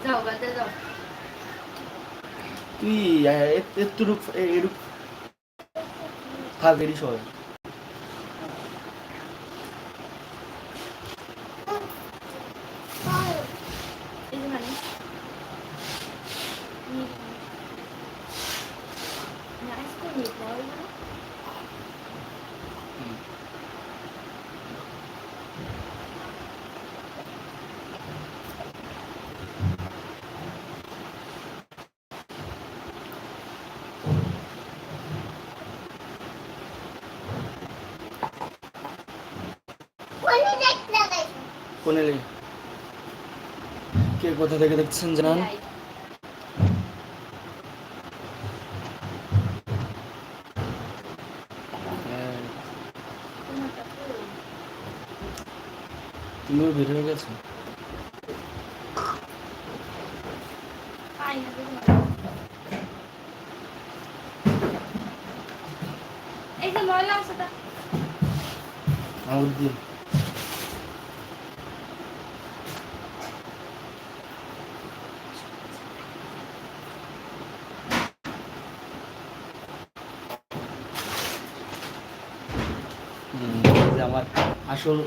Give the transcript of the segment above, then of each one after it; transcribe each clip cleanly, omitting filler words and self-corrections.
যাও গাতে যাও তুই এতটুক এরুক থাক এরই সবাই কোনে লে কে কোথা থেকে দেখছেন জানান তুমিও বের হয়ে গেছো এই যে ময়লা আছে তা আমার দিন আমার আসল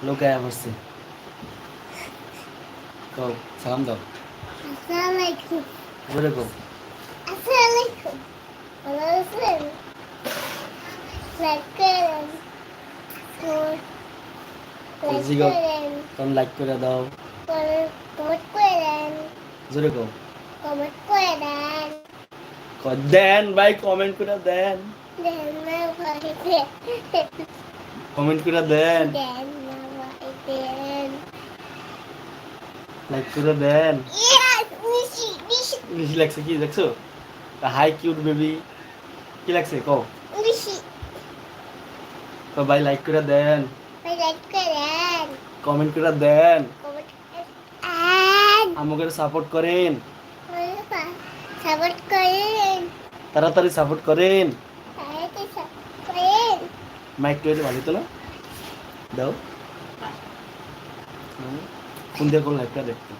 লোক আয়া বসছে কও সালাম দাও আসসালামু আলাইকুম বলে কও আসসালামু আলাইকুম ভালো আছেন লাইক করেন লাইক করে দাও কমেন্ট করেন জোরে কও কমেন্ট করে দেন দেন ভাই কমেন্ট করে দেন দেন না ভাই কমেন্ট করে দেন দেন না ভাই দেন লাইক করে দেন ইয়েস মিশি মিশি মিশি লাগছে কি দেখছো হাই কিউট বেবি কি লাগছে কও মিশি তো ভাই লাইক করে দেন ভাই লাইক করেন কমেন্ট করে দেন কমেন্ট করেন আমাকে সাপোর্ট করেন সাপোর্ট করেন তাড়াতাড়ি সাপোর্ট করেন তাড়াতাড়ি সাপোর্ট করেন মাইক তো ভালো তো না দাও ফোন দিয়ে কোন লাইভটা দেখতে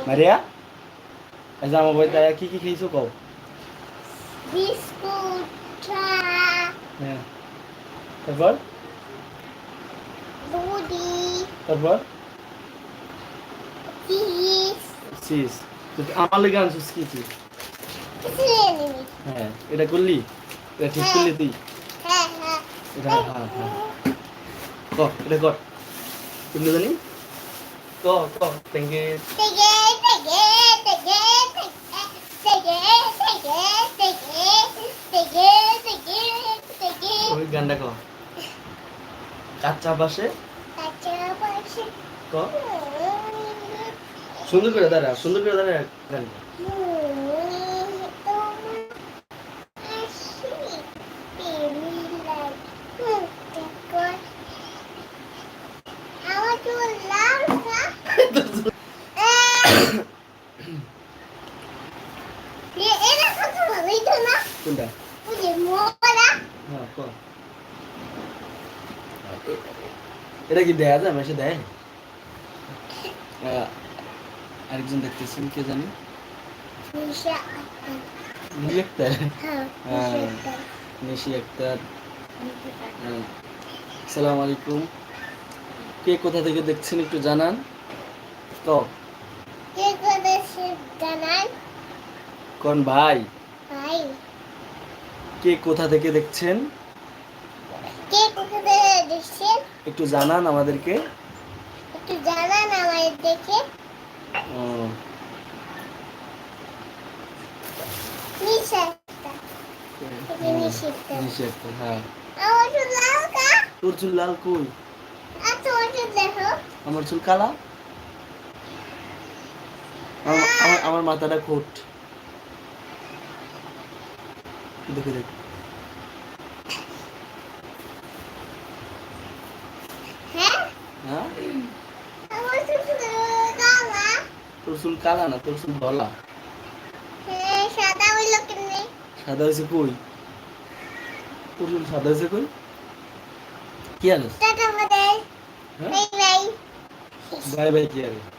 মারিয়া আচ্ছা আমার বই তাই কি কি খেয়েছো কও বিস্কুট চা হ্যাঁ তারপর তারপর চিজ আমার লেগে আনছিস কি চিজ হ্যাঁ এটা করলি এটা ঠিক করলি তুই এটা হ্যাঁ হ্যাঁ ক এটা কর তুমি জানি ক ক থ্যাংক ইউ ওই গানটা ক কাঁচা পাশে ক সুন্দর করে দাঁড়া গান কোনটা হ্যাঁ ক এটা কি দেয়া যায় মেসে দেয় আরেকজন দেখতেছেন কে জানি নিশি আক্তার আসসালামু আলাইকুম কে কোথা থেকে দেখছেন একটু জানান তো কোন ভাই কে কোথা থেকে দেখছেন একটু জানান আমাদেরকে হ্যাঁ তোর চুল লাল কই আমার চুল কালা আমার মাথাটা কোট দেখে দেখ হ্যাঁ তোর চুল কালা না তোর চুল ধলা সাদা হয়েছে কই তোর চুল সাদা হয়েছে কই কি আনিস বাই বাই কি আরে